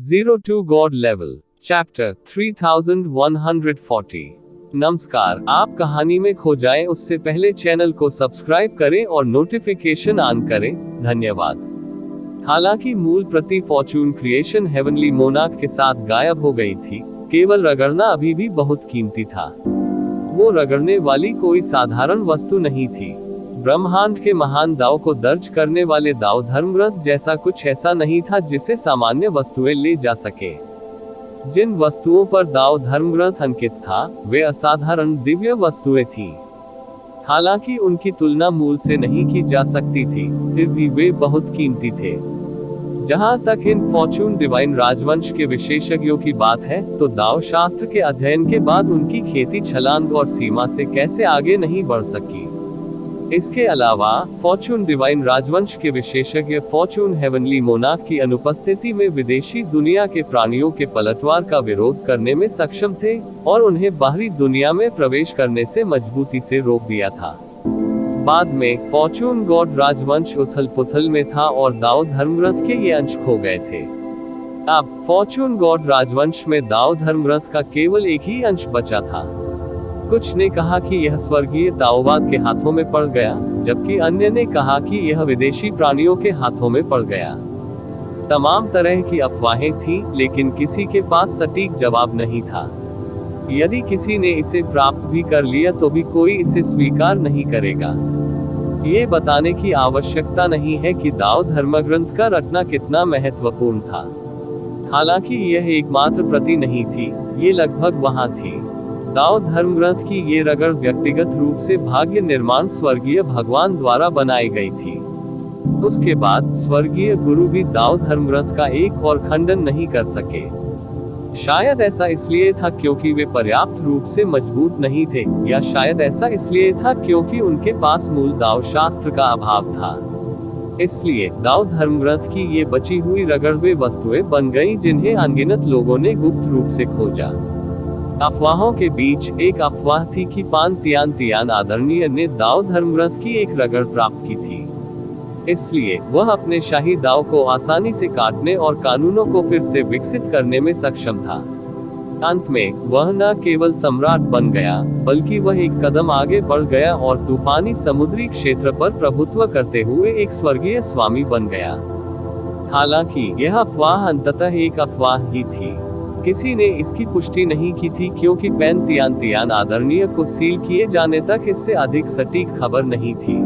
Zero to God Level, Chapter 3140। नमस्कार, आप कहानी में खो जाएं उससे पहले चैनल को सब्सक्राइब करें और नोटिफिकेशन ऑन करें। धन्यवाद। हालांकि मूल प्रति फॉर्चून क्रिएशन हेवनली मोनार्क के साथ गायब हो गई थी, केवल रगड़ना अभी भी बहुत कीमती था। वो रगड़ने वाली कोई साधारण वस्तु नहीं थी। ब्रह्मांड के महान दाव को दर्ज करने वाले दाव धर्मग्रंथ जैसा कुछ ऐसा नहीं था जिसे सामान्य वस्तुएं ले जा सके। जिन वस्तुओं पर दाव धर्मग्रंथ अंकित था, वे असाधारण दिव्य वस्तुएं थीं। हालांकि उनकी तुलना मूल से नहीं की जा सकती थी, फिर भी वे बहुत कीमती थे। जहां तक इन फॉर्चून डिवाइन राजवंश के विशेषज्ञों की बात है, तो दाव शास्त्र के अध्ययन के बाद उनकी खेती छलांग और सीमा से कैसे आगे नहीं बढ़ सकी। इसके अलावा फॉर्चून डिवाइन राजवंश के विशेषज्ञ फॉर्चून हेवनली मोनार्क की अनुपस्थिति में विदेशी दुनिया के प्राणियों के पलटवार का विरोध करने में सक्षम थे और उन्हें बाहरी दुनिया में प्रवेश करने से मजबूती से रोक दिया था। बाद में फॉर्चून गॉड राजवंश उथल पुथल में था और दाव धर्मग्रंथ के ये अंश खो गए थे। अब फॉर्चून गॉड राजवंश में दाव धर्मग्रंथ का केवल एक ही अंश बचा था। कुछ ने कहा कि यह स्वर्गीय ताओवाद के हाथों में पड़ गया, जबकि अन्य ने कहा कि यह विदेशी प्राणियों के हाथों में पड़ गया। तमाम तरह की अफवाहें थीं, लेकिन किसी के पास सटीक जवाब नहीं था। यदि किसी ने इसे प्राप्त भी कर लिया तो भी कोई इसे स्वीकार नहीं करेगा। ये बताने की आवश्यकता नहीं है कि दाव धर्मग्रंथ का रटना कितना महत्वपूर्ण था। हालांकि यह एकमात्र प्रति नहीं थी, ये लगभग वहां थी। दाव धर्मग्रंथ की ये रगड़ व्यक्तिगत रूप से भाग्य निर्माण स्वर्गीय भगवान द्वारा बनाई गई थी। उसके बाद स्वर्गीय गुरु भी दाव धर्मग्रंथ का एक और खंडन नहीं कर सके। शायद ऐसा इसलिए था क्योंकि वे पर्याप्त रूप से मजबूत नहीं थे, या शायद ऐसा इसलिए था क्योंकि उनके पास मूल दाव शास्त्र का अभाव था। इसलिए दाव धर्मग्रंथ की ये बची हुई रगड़ वे वस्तुएं बन गईं जिन्हें अनगिनत लोगों ने गुप्त रूप से खोजा। अफवाहों के बीच एक अफवाह थी कि पान तियान तियान आदरणीय ने दाव धर्मग्रंथ की एक रगड़ प्राप्त की थी। इसलिए वह अपने शाही दाव को आसानी से काटने और कानूनों को फिर से विकसित करने में सक्षम था। अंत में वह न केवल सम्राट बन गया, बल्कि वह एक कदम आगे बढ़ गया और तूफानी समुद्री क्षेत्र पर प्रभुत्व करते हुए एक स्वर्गीय स्वामी बन गया। हालांकि यह अफवाह अंततः एक अफवाह ही थी। किसी ने इसकी पुष्टि नहीं की थी क्योंकि पैन तियान तियान आदरणीय को सील किए जाने तक इससे अधिक सटीक खबर नहीं थी।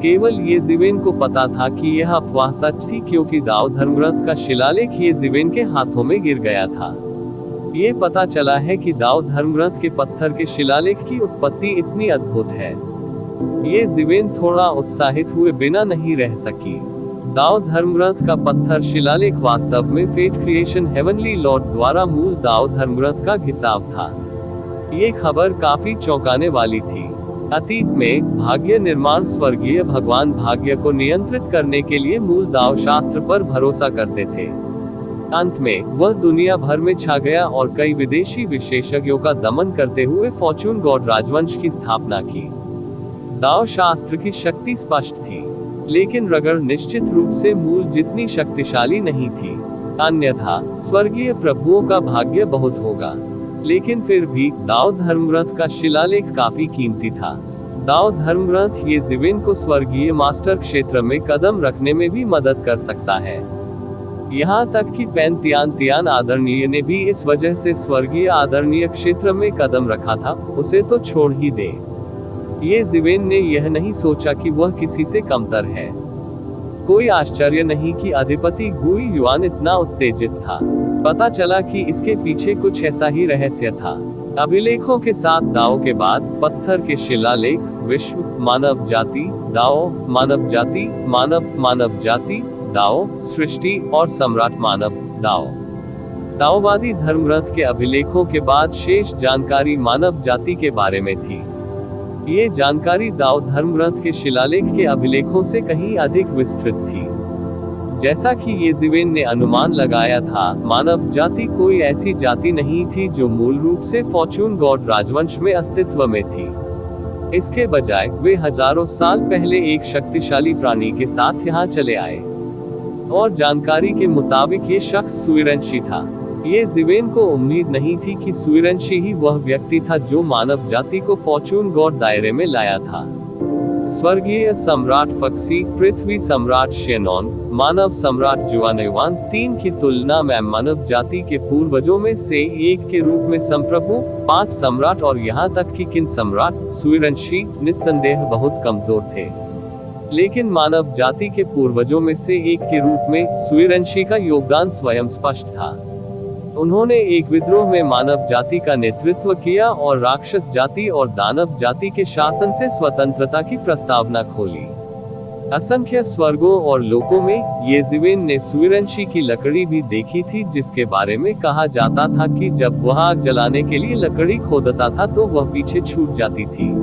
केवल ये जिवेन को पता था कि यह अफवाह सच थी क्योंकि दाव धर्मग्रंथ का शिलालेख ये जिवेन के हाथों में गिर गया था। ये पता चला है कि दाव धर्मग्रंथ के पत्थर के शिलालेख की उत्पत्ति इतनी अद्भुत है। ये जिवेन थोड़ा उत्साहित हुए बिना नहीं रह सकी। दाव धर्मग्रंथ का पत्थर शिलालेख वास्तव में फेट क्रिएशन हेवनली लॉर्ड द्वारा मूल दाव धर्मग्रंथ का हिसाब था। ये खबर काफी चौंकाने वाली थी। अतीत में भाग्य निर्माण स्वर्गीय भगवान भाग्य को नियंत्रित करने के लिए मूल दाव शास्त्र पर भरोसा करते थे। अंत में वह दुनिया भर में छा गया और कई विदेशी विशेषज्ञों का दमन करते हुए फॉर्चून गॉड राजवंश की स्थापना की। दाव शास्त्र की शक्ति स्पष्ट थी, लेकिन रगड़ निश्चित रूप से मूल जितनी शक्तिशाली नहीं थी। अन्यथा स्वर्गीय प्रभुओं का भाग्य बहुत होगा। लेकिन फिर भी दाव धर्मग्रंथ का शिलालेख काफी कीमती था। दाव धर्मग्रंथ ये जिवेन को स्वर्गीय मास्टर क्षेत्र में कदम रखने में भी मदद कर सकता है। यहाँ तक कि पैन तियान तियान आदरणीय ने भी इस वजह से स्वर्गीय आदरणीय क्षेत्र में कदम रखा था, उसे तो छोड़ ही दे। ये जिवेन ने यह नहीं सोचा कि वह किसी से कमतर है। कोई आश्चर्य नहीं कि अधिपति गुई युआन इतना उत्तेजित था। पता चला कि इसके पीछे कुछ ऐसा ही रहस्य था। अभिलेखों के साथ दाव के बाद पत्थर के शिलालेख, विश्व, मानव जाति, दाव, मानव जाति, मानव जाति, दाव, सृष्टि और सम्राट मानव, दाव। दाववादी धर्मग्रंथ के अभिलेखों के बाद शेष जानकारी मानव जाति के बारे में थी। ये जानकारी दाव धर्मग्रंथ के शिलालेख के अभिलेखों से कहीं अधिक विस्तृत थी। जैसा कि ये जिवेन ने अनुमान लगाया था, मानव जाति कोई ऐसी जाति नहीं थी जो मूल रूप से फॉर्चून गॉड राजवंश में अस्तित्व में थी। इसके बजाय वे हजारों साल पहले एक शक्तिशाली प्राणी के साथ यहाँ चले आए। और जानकारी के मुताबिक ये शख्स सूर्यवंशी था। ये जिवेन को उम्मीद नहीं थी कि सूर्यवंशी ही वह व्यक्ति था जो मानव जाति को फॉर्चून गॉड दायरे में लाया था। स्वर्गीय सम्राट फक्सी, पृथ्वी सम्राट शेनॉन, मानव सम्राट जुआनवान, तीन की तुलना में मानव जाति के पूर्वजों में से एक के रूप में संप्रभु, 5 सम्राट और यहाँ तक कि किन सम्राट सूर्यवंशी निस्संदेह बहुत कमजोर थे। लेकिन मानव जाति के पूर्वजों में से एक के रूप में सूर्यवंशी का योगदान स्वयं स्पष्ट था। उन्होंने एक विद्रोह में मानव जाति का नेतृत्व किया और राक्षस जाति और दानव जाति के शासन से स्वतंत्रता की प्रस्तावना खोली। असंख्य स्वर्गों और लोकों में ये जिवेन ने सूर्यवंशी की लकड़ी भी देखी थी, जिसके बारे में कहा जाता था कि जब वह आग जलाने के लिए लकड़ी खोदता था तो वह पीछे छूट जाती थी।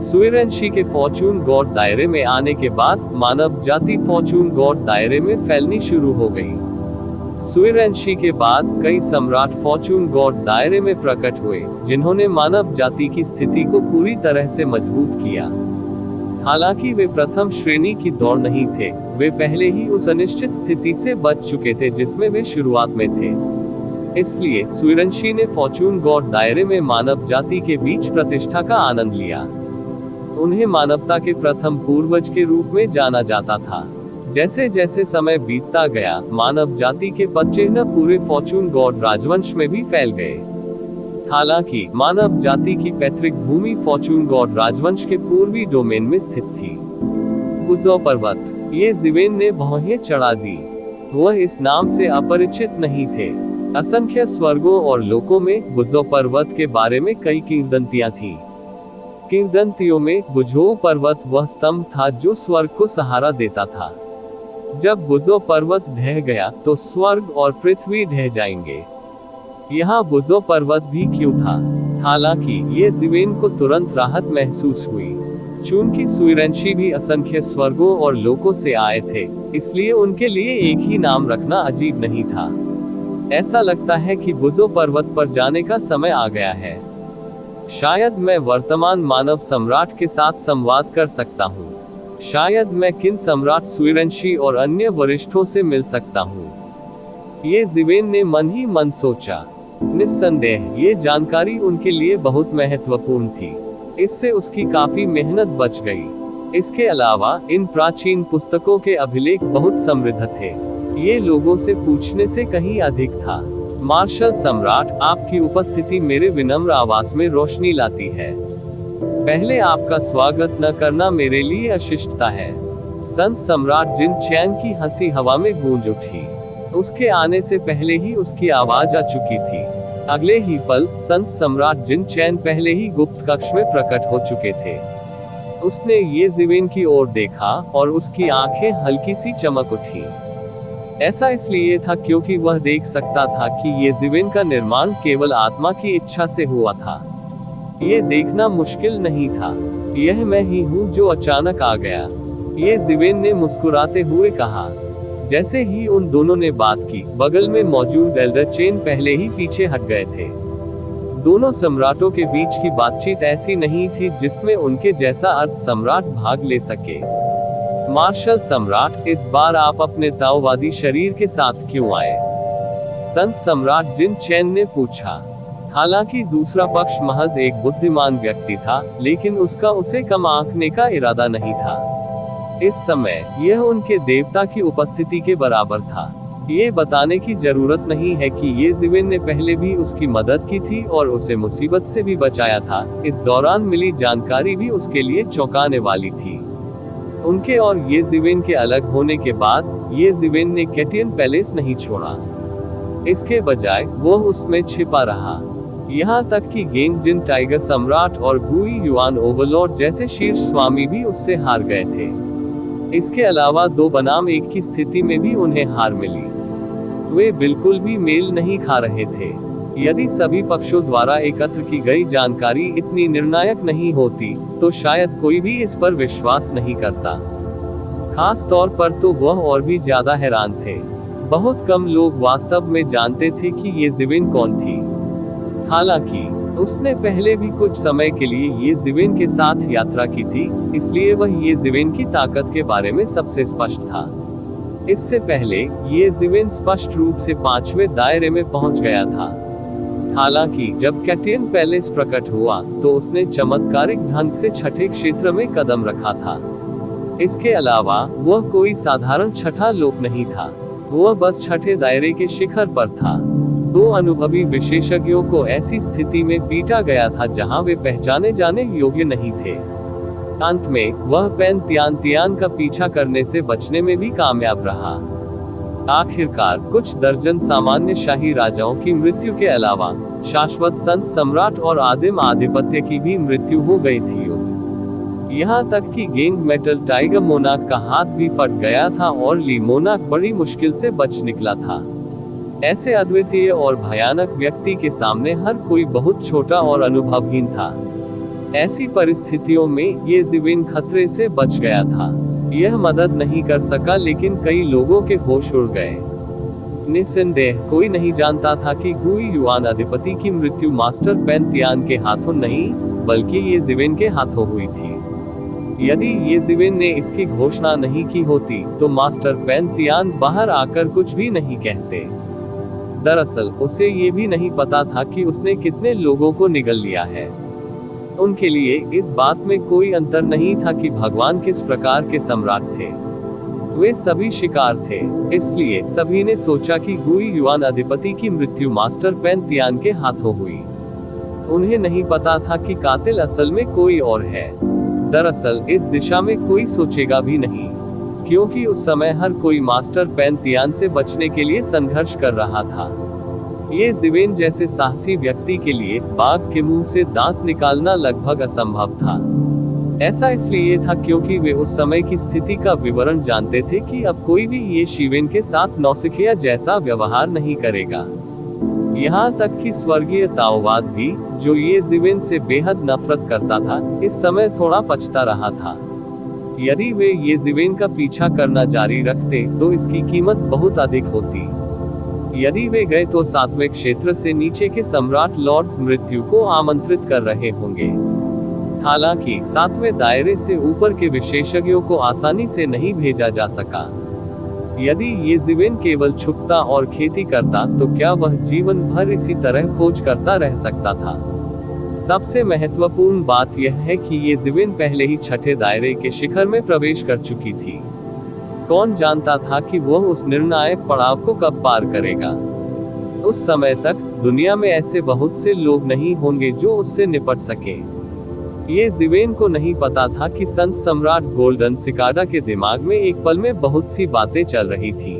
सूर्यवंशी के फॉर्चून गॉड दायरे में आने के बाद मानव जाति फॉर्चून गॉड दायरे में फैलनी शुरू हो गई। सूर्यवंशी के बाद कई सम्राट फॉर्चून गॉड दायरे में प्रकट हुए, जिन्होंने मानव जाति की स्थिति को पूरी तरह से मजबूत किया। हालांकि वे प्रथम श्रेणी की दौड़ नहीं थे, वे पहले ही उस अनिश्चित स्थिति से बच चुके थे जिसमें वे शुरुआत में थे। इसलिए सूर्यवंशी ने फॉर्चून गॉड दायरे में मानव जाति के बीच प्रतिष्ठा का आनंद लिया। उन्हें मानवता के प्रथम पूर्वज के रूप में जाना जाता था। जैसे जैसे समय बीतता गया, मानव जाति के पदचिह्न पूरे फॉर्चून गॉड राजवंश में भी फैल गए। हालांकि मानव जाति की पैतृक भूमि फॉर्चून गॉड राजवंश के पूर्वी डोमेन में स्थित थी। गुजो पर्वत, ये जिवेन ने भौहें चढ़ा दी। वह इस नाम से अपरिचित नहीं थे। असंख्य स्वर्गों और लोकों में गुजो पर्वत के बारे में कई किंवदंतियां थीं। किंवदंतियों में गुजो पर्वत वह स्तंभ था जो स्वर्ग को सहारा देता था। जब गुजो पर्वत ढह गया तो स्वर्ग और पृथ्वी ढह जाएंगे। यहाँ गुजो पर्वत भी क्यों था? हालांकि ये जिवेन को तुरंत राहत महसूस हुई। चूंकि सूर्यवंशी भी असंख्य स्वर्गों और लोकों से आए थे, इसलिए उनके लिए एक ही नाम रखना अजीब नहीं था। ऐसा लगता है कि गुजो पर्वत पर जाने का समय आ गया है। शायद मैं वर्तमान मानव सम्राट के साथ संवाद कर सकता हूँ। शायद मैं किन सम्राट सूर्यवंशी और अन्य वरिष्ठों से मिल सकता हूँ। ये जिवेन ने मन ही मन सोचा। निस्संदेह ये जानकारी उनके लिए बहुत महत्वपूर्ण थी। इससे उसकी काफी मेहनत बच गई। इसके अलावा इन प्राचीन पुस्तकों के अभिलेख बहुत समृद्ध थे। ये लोगों से पूछने से कहीं अधिक था। मार्शल सम्राट, आपकी उपस्थिति मेरे विनम्र आवास में रोशनी लाती है। पहले आपका स्वागत न करना मेरे लिए अशिष्टता है। संत सम्राट जिन चैन की हंसी हवा में गूंज उठी। उसके आने से पहले ही उसकी आवाज आ चुकी थी। अगले ही पल संत सम्राट जिन चैन पहले ही गुप्त कक्ष में प्रकट हो चुके थे। उसने ये जिवेन की ओर देखा और उसकी आंखें हल्की सी चमक उठी। ऐसा इसलिए था क्योंकि वह देख सकता था कि ये जिवेन का निर्माण केवल आत्मा की इच्छा से हुआ था। ये देखना मुश्किल नहीं था। यह मैं ही हूँ जो अचानक आ गया, ये जिवेन ने मुस्कुराते हुए कहा। जैसे ही उन दोनों ने बात की, बगल में मौजूद एल्डर चेन पहले ही पीछे हट गए थे। दोनों सम्राटों के बीच की बातचीत ऐसी नहीं थी जिसमें उनके जैसा अर्ध सम्राट भाग ले सके। मार्शल सम्राट, इस बार आप अपने ताओवादी शरीर के साथ क्यों आए? संत सम्राट जिन चैन ने पूछा। हालांकि दूसरा पक्ष महज एक बुद्धिमान व्यक्ति था, लेकिन उसका उसे कम आंकने का इरादा नहीं था। इस समय यह उनके देवता की उपस्थिति के बराबर था। ये बताने की जरूरत नहीं है कि ये जिवेन ने पहले भी उसकी मदद की थी और उसे मुसीबत से भी बचाया था। इस दौरान मिली जानकारी भी उसके लिए चौंकाने वाली थी। उनके और ये जिवेन के अलग होने के बाद ये जिवेन ने कैटियन पैलेस नहीं छोड़ा। इसके बजाय वो उसमें छिपा रहा। यहाँ तक कि गेंग जिन टाइगर सम्राट और गुई युआन ओवरलॉर्ड जैसे शीर्ष स्वामी भी उससे हार गए थे। इसके अलावा 2 बनाम 1 की स्थिति में भी उन्हें हार मिली। वे बिल्कुल भी मेल नहीं खा रहे थे। यदि सभी पक्षों द्वारा एकत्र की गई जानकारी इतनी निर्णायक नहीं होती, तो शायद कोई भी इस पर विश्वास नहीं करता। खास तौर पर तो वह और भी ज्यादा हैरान थे। बहुत कम लोग वास्तव में जानते थे कि ये जिवेन कौन थी। हालांकि उसने पहले भी कुछ समय के लिए ये जिवेन के साथ यात्रा की थी, इसलिए वह ये जिवेन की ताकत के बारे में सबसे स्पष्ट था। इससे पहले ये जिवेन स्पष्ट रूप से 5वें दायरे में पहुंच गया था। हालांकि जब कैटियन पैलेस प्रकट हुआ तो उसने चमत्कारिक ढंग से छठे क्षेत्र में कदम रखा था। इसके अलावा वह कोई साधारण छठा लोक नहीं था, वह बस छठे दायरे के शिखर पर था। 2 अनुभवी विशेषज्ञों को ऐसी स्थिति में पीटा गया था जहां वे पहचाने जाने योग्य नहीं थे। अंत में वह पेन तियान का पीछा करने से बचने में भी कामयाब रहा। आखिरकार कुछ दर्जन सामान्य शाही राजाओं की मृत्यु के अलावा शाश्वत संत सम्राट और आदिम आधिपत्य की भी मृत्यु हो गई थी। यहाँ तक कि गेंग मेटल टाइगर मोनाक का हाथ भी फट गया था और ली मोनाक बड़ी मुश्किल से बच निकला था। ऐसे अद्वितीय और भयानक व्यक्ति के सामने हर कोई बहुत छोटा और अनुभवहीन था। ऐसी परिस्थितियों में ये जिवेन खतरे से बच गया था। यह मदद नहीं कर सका, लेकिन कई लोगों के होश उड़ गए। निस्संदेह कोई नहीं जानता था कि गुई युआन अधिपति की मृत्यु मास्टर पेन तियान के हाथों नहीं, बल्कि ये जिवेन के हाथों हुई थी। यदि ये जिवेन ने इसकी घोषणा नहीं की होती तो मास्टर पेन तियान बाहर आकर कुछ भी नहीं कहते। दरअसल उसे ये भी नहीं पता था कि उसने कितने लोगों को निगल लिया है। उनके लिए इस बात में कोई अंतर नहीं था कि भगवान किस प्रकार के सम्राट थे, वे सभी शिकार थे। इसलिए सभी ने सोचा कि गुई युआन अधिपति की मृत्यु मास्टर पेन तियान के हाथों हुई। उन्हें नहीं पता था कि कातिल असल में कोई और है। दरअसल इस दिशा में कोई सोचेगा भी नहीं, क्योंकि उस समय हर कोई मास्टर पेन तियान से बचने के लिए संघर्ष कर रहा था। ये जिवेन जैसे साहसी व्यक्ति के लिए बाघ के मुंह से दांत निकालना लगभग असंभव था। ऐसा इसलिए था क्योंकि वे उस समय की स्थिति का विवरण जानते थे कि अब कोई भी ये शिवेन के साथ नौसिखिया जैसा व्यवहार नहीं करेगा। यहाँ तक कि स्वर्गीय ताओवाद भी, जो ये जिवेन से बेहद नफरत करता था, इस समय थोड़ा पछता रहा था। यदि वे ये जिवेन का पीछा करना जारी रखते तो इसकी कीमत बहुत अधिक होती। यदि वे गए तो 7वें क्षेत्र से नीचे के सम्राट लॉर्ड्स मृत्यु को आमंत्रित कर रहे होंगे। हालांकि 7वें दायरे से ऊपर के विशेषज्ञों को आसानी से नहीं भेजा जा सका। यदि ये जिवेन केवल छुपता और खेती करता तो क्या वह जीवन भर इसी तरह खोज करता रह सकता था? सबसे महत्वपूर्ण बात यह है कि ये जिवेन पहले ही छठे दायरे के शिखर में प्रवेश कर चुकी थी। कौन जानता था कि वह उस निर्णायक पड़ाव को कब पार करेगा? उस समय तक दुनिया में ऐसे बहुत से लोग नहीं होंगे जो उससे निपट सके। ये जिवेन को नहीं पता था कि संत सम्राट गोल्डन सिकाडा के दिमाग में एक पल में बहुत सी बातें चल रही थी।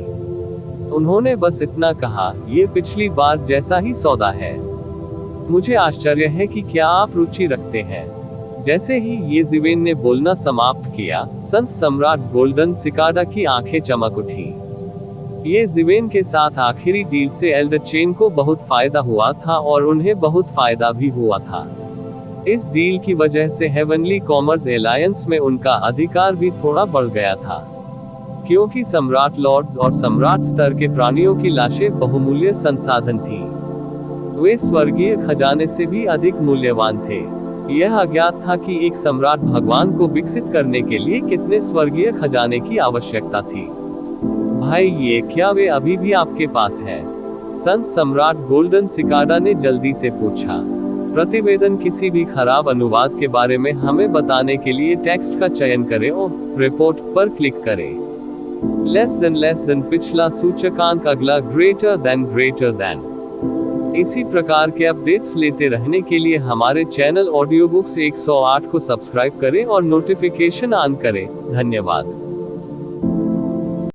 उन्होंने बस इतना कहा, ये पिछली बार जैसा ही सौदा है। मुझे आश्चर्य है कि क्या आप रुचि रखते हैं। जैसे ही ये जिवेन ने बोलना समाप्त किया, संत सम्राट गोल्डन सिकाडा की आंखें चमक उठी। ये जिवेन के साथ आखिरी डील से एल्डर चेन को बहुत फायदा हुआ था और उन्हें बहुत फायदा भी हुआ था। इस डील की वजह से हेवनली कॉमर्स एलायंस में उनका अधिकार भी थोड़ा बढ़ गया था, क्योंकि सम्राट लॉर्ड्स और सम्राट स्तर के प्राणियों की लाशें बहुमूल्य संसाधन थी। वे स्वर्गीय खजाने से भी अधिक मूल्यवान थे। यह अज्ञात था कि एक सम्राट भगवान को विकसित करने के लिए कितने स्वर्गीय खजाने की आवश्यकता थी। भाई, ये क्या वे अभी भी आपके पास है? संत सम्राट गोल्डन सिकाडा ने जल्दी से पूछा। प्रतिवेदन किसी भी खराब अनुवाद के बारे में हमें बताने के लिए टेक्स्ट का चयन करें और रिपोर्ट पर क्लिक करें। लेस देन पिछला सूचकांक, अगला ग्रेटर देन। इसी प्रकार के अपडेट्स लेते रहने के लिए हमारे चैनल ऑडियो बुक्स 108 को सब्सक्राइब करें और नोटिफिकेशन ऑन करें। धन्यवाद।